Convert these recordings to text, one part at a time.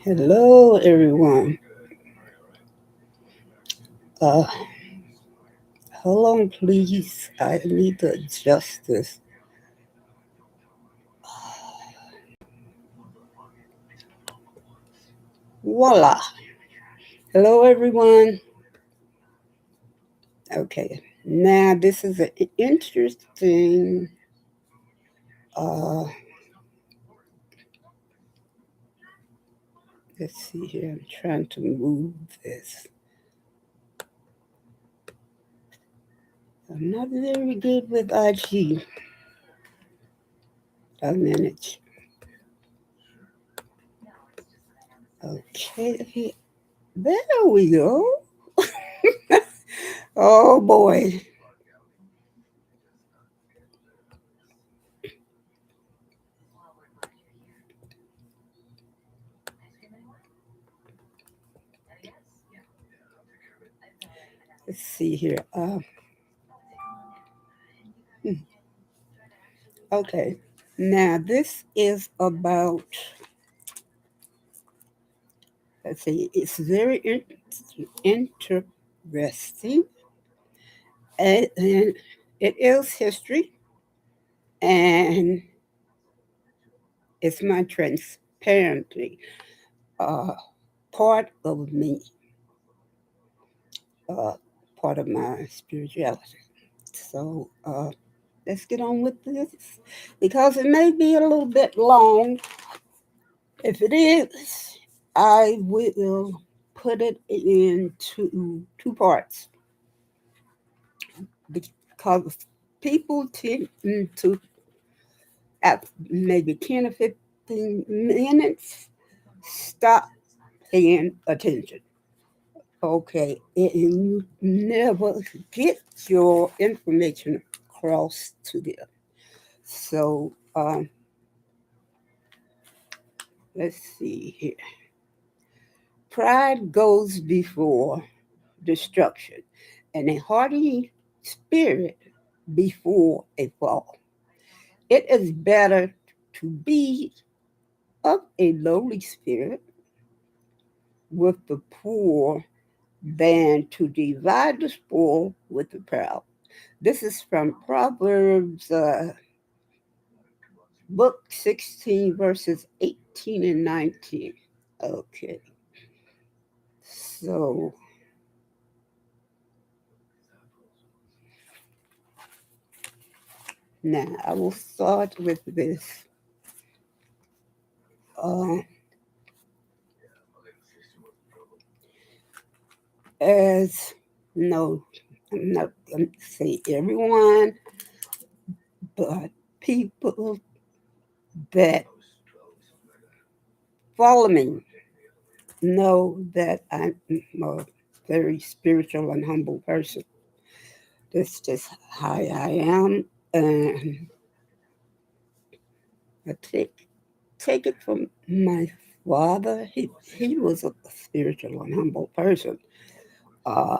Hello, everyone. Uh, Hold on, please. I need to adjust this. Voila. Hello, everyone. Okay. Now, this is an interesting. Uh, let's see here. I'm trying to move this. I'm not very good with IG. I'll manage. Okay. There we go. Oh, boy. Let's see here. Okay. Now, this is about, let's see, it's very interesting. And it is history, and it's my transparency, uh, part of me, uh, part of my spirituality. So let's get on with this because it may be a little bit long. If it is, I will put it into two parts because people tend to, at maybe 10 or 15 minutes, stop paying attention. Okay, and you never get your information across to them. So let's see here. Pride goes before destruction, and a haughty spirit before a fall. It is better to be of a lowly spirit with the poor than to divide the spoil with the proud. This is from Proverbs book 16, verses 18 and 19. Okay, so now I will start with this. Uh, as no, I'm not going to say everyone, but people that follow me know that I'm a very spiritual and humble person. That's just how I am, and I take it from my father. He was a spiritual and humble person. Uh,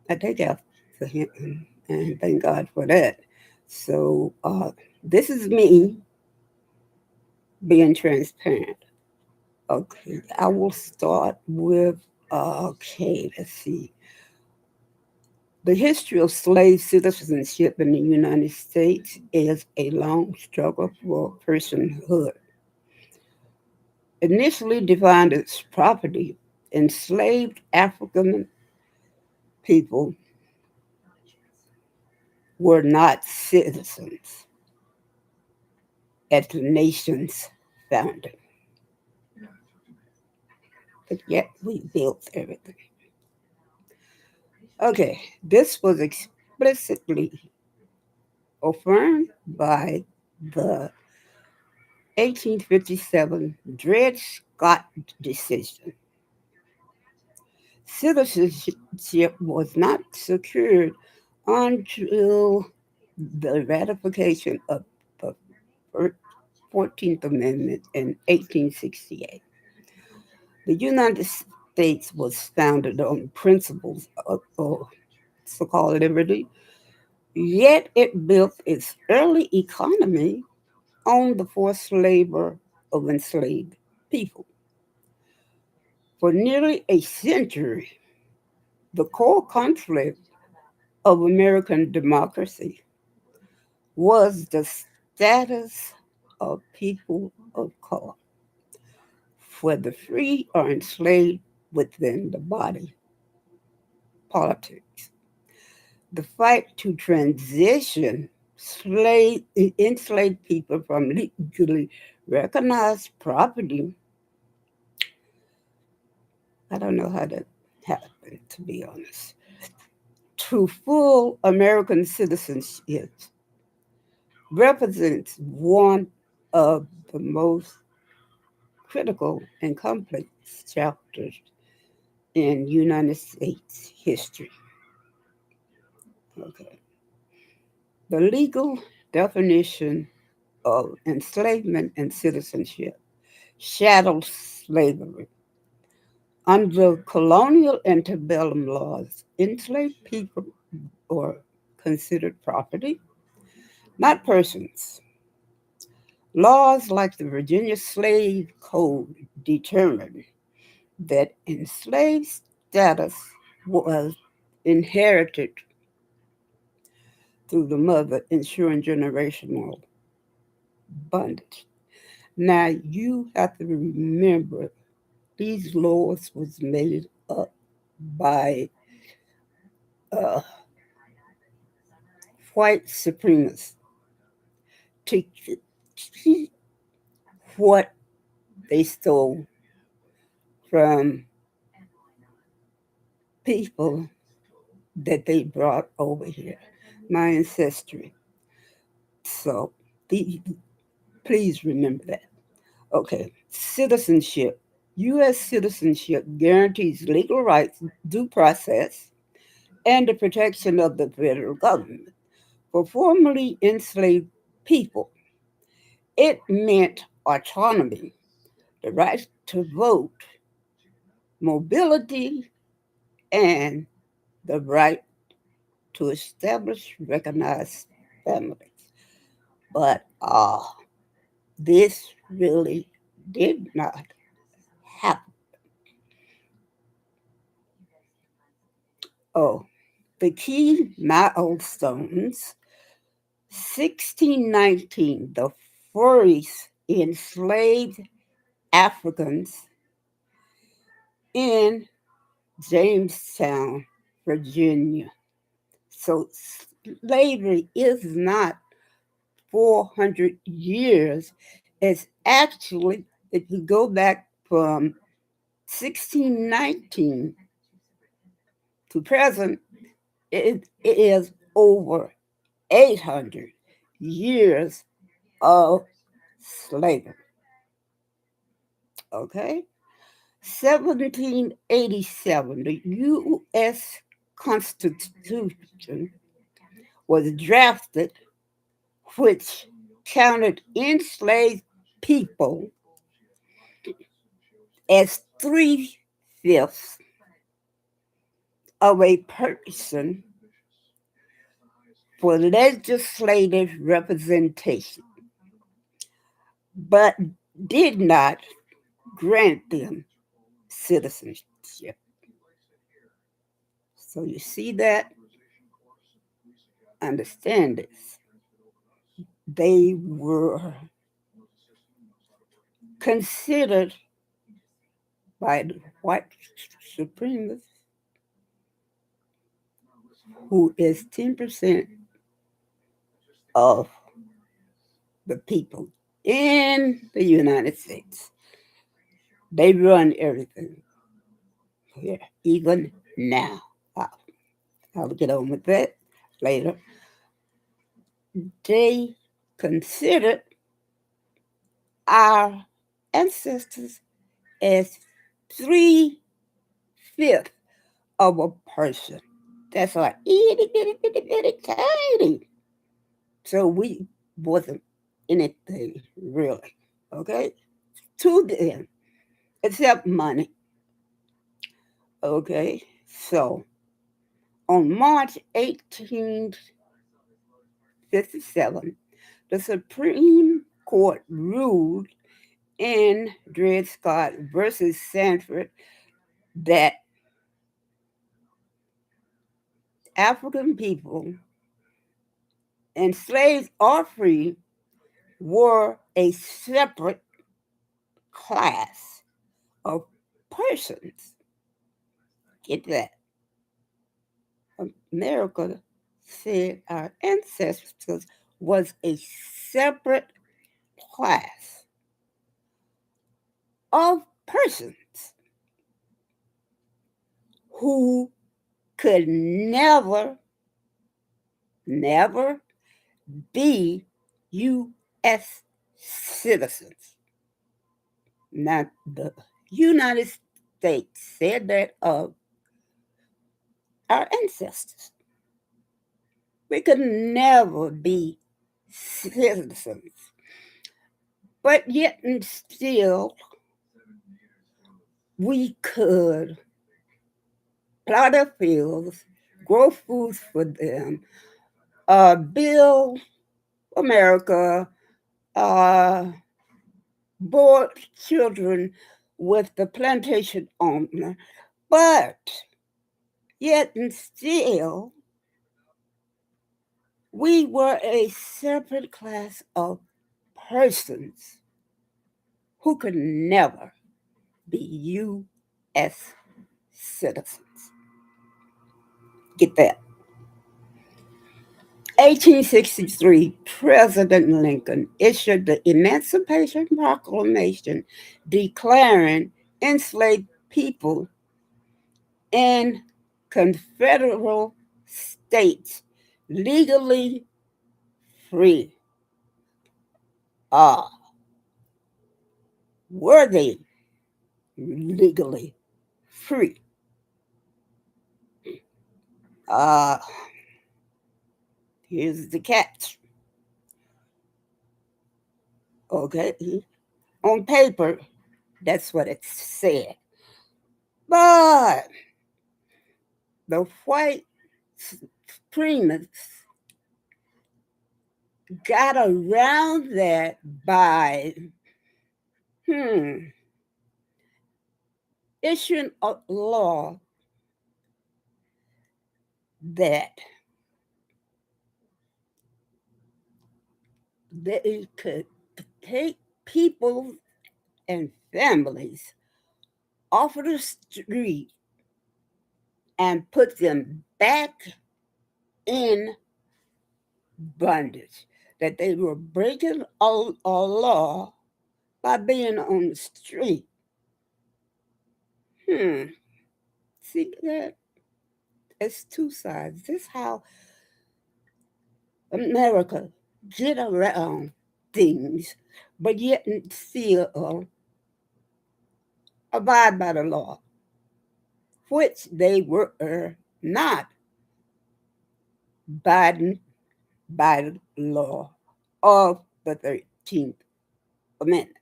I take after him and thank God for that. So this is me being transparent. Okay, I will start with okay. Let's see. The history of slave citizenship in the United States is a long struggle for personhood. Initially defined as property, enslaved African people were not citizens at the nation's founding, but yet we built everything. Okay, this was explicitly affirmed by the 1857 Dred Scott decision. Citizenship was not secured until the ratification of the 14th Amendment in 1868. The United States was founded on principles of so-called liberty, Yet it built its early economy on the forced labor of enslaved people. For nearly a century, the core conflict of American democracy was the status of people of color, whether free or enslaved within the body politic. The fight to transition enslaved people from legally recognized property. I don't know how that happened, to be honest. To full American citizenship represents one of the most critical and complex chapters in United States history. Okay. The legal definition of enslavement and citizenship shadows slavery. Under colonial antebellum laws, enslaved people were considered property, not persons. Laws like the Virginia Slave Code determined that enslaved status was inherited through the mother, ensuring generational bondage. Now you have to remember these laws was made up by uh, white supremacists to keep what they stole from people that they brought over here, my ancestry. So the, please remember that. Okay, citizenship. U.S. citizenship guarantees legal rights, due process, and the protection of the federal government. For formerly enslaved people, it meant autonomy, the right to vote, mobility, and the right to establish recognized families. But this really did not happen. Oh, the key milestones 1619, the first enslaved Africans in Jamestown, Virginia. So slavery is not 400 years. It's actually, if you go back from 1619 to present, it is over 800 years of slavery. Okay? 1787, the U.S. Constitution was drafted, which counted enslaved people as three-fifths of a person for legislative representation, but did not grant them citizenship. So you see that, understand this. They were considered by the white supremacists, who is 10% of the people in the United States. They run everything here, even now. I'll, I'll get on with that later. They considered our ancestors as three-fifths of a person. That's like itty bitty bitty bitty tiny. So we wasn't anything really, okay, to them except money. Okay, so on March 18th, 1857, the Supreme Court ruled in Dred Scott versus Sanford that African people, enslaved or free, were a separate class of persons. Get that? America said our ancestors was a separate class of persons who could never be U.S. citizens. Now, the United States said that of our ancestors. We could never be citizens. But yet and still, we could plow their fields, grow foods for them, build America, uh, board children with the plantation owner. But yet and still, we were a separate class of persons who could never be U.S. citizens. Get that? 1863, President Lincoln issued the Emancipation Proclamation declaring enslaved people in Confederate states legally free. Ah, were they legally free? Ah, here's the catch. Okay, on paper, that's what it said. But the white supremacists got around that by issuing a law that they could take people and families off of the street and put them back in bondage. That they were breaking a law by being on the street. See that? It's two sides. This is how America get around things, but yet still abide by the law, which they were not abiding by the law of the 13th Amendment.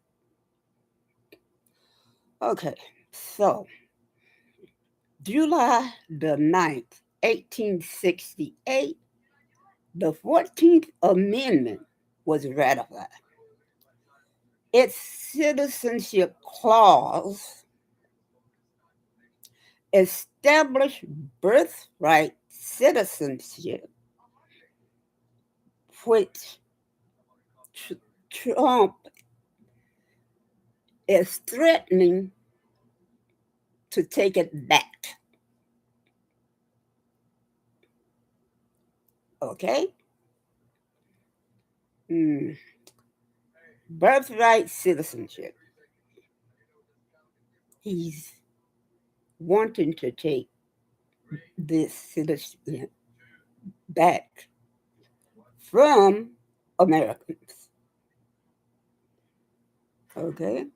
Okay, so July the 9th, 1868, the 14th Amendment was ratified. Its citizenship clause established birthright citizenship, which Trump is threatening to take it back. Okay? Birthright citizenship. He's wanting to take this citizenship back from Americans. Okay?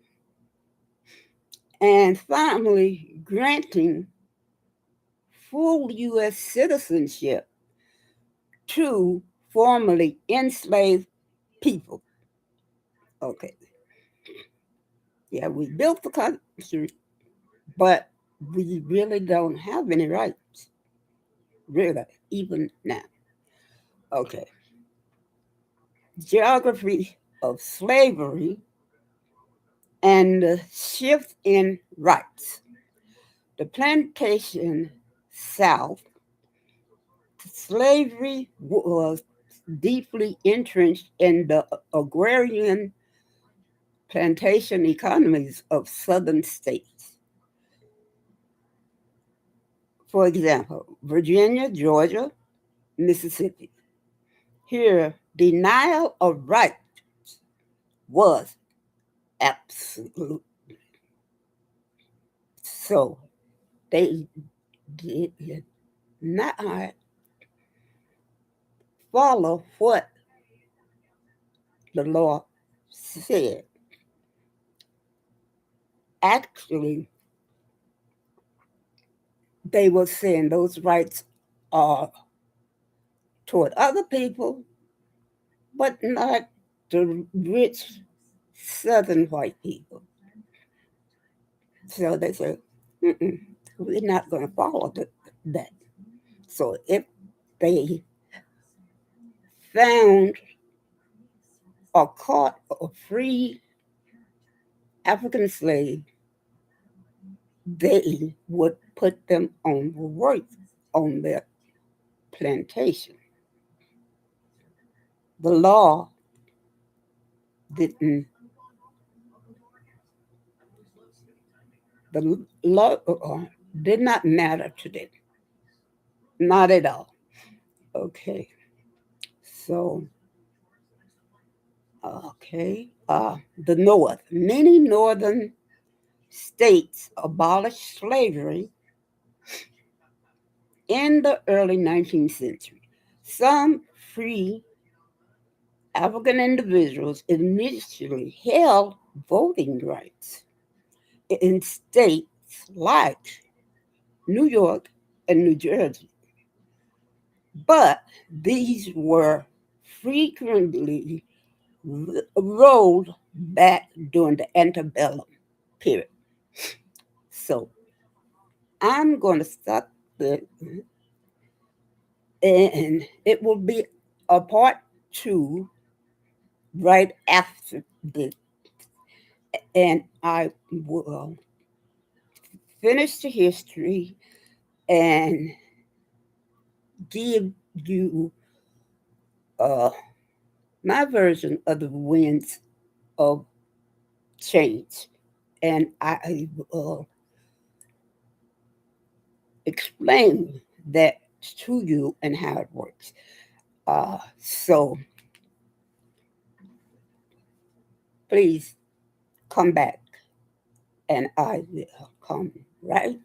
And finally, granting full U.S. citizenship to formerly enslaved people. Okay. Yeah, we built the country, but we really don't have any rights. Really, even now. Okay. geography of slavery, and the shift in rights. The plantation South, slavery was deeply entrenched in the agrarian plantation economies of southern states. For example, Virginia, Georgia, Mississippi. Here, denial of right was absolute. So they did not follow what the law said. Actually, they were saying those rights are toward other people, but not the rich Southern white people. So they said, mm-mm, we're not going to follow that. So if they found or caught or freed African slave, they would put them on work on their plantation. The law didn't, the law did not matter to them, not at all. Okay, so, the North, many northern states abolished slavery in the early 19th century. Some free African individuals initially held voting rights in states like New York and New Jersey, but these were frequently rolled back during the antebellum period. So I'm going to stop the, and it will be a part two right after this, and I will finish the history and give you uh, my version of the winds of change, and I will explain that to you and how it works. So please come back, and I will come right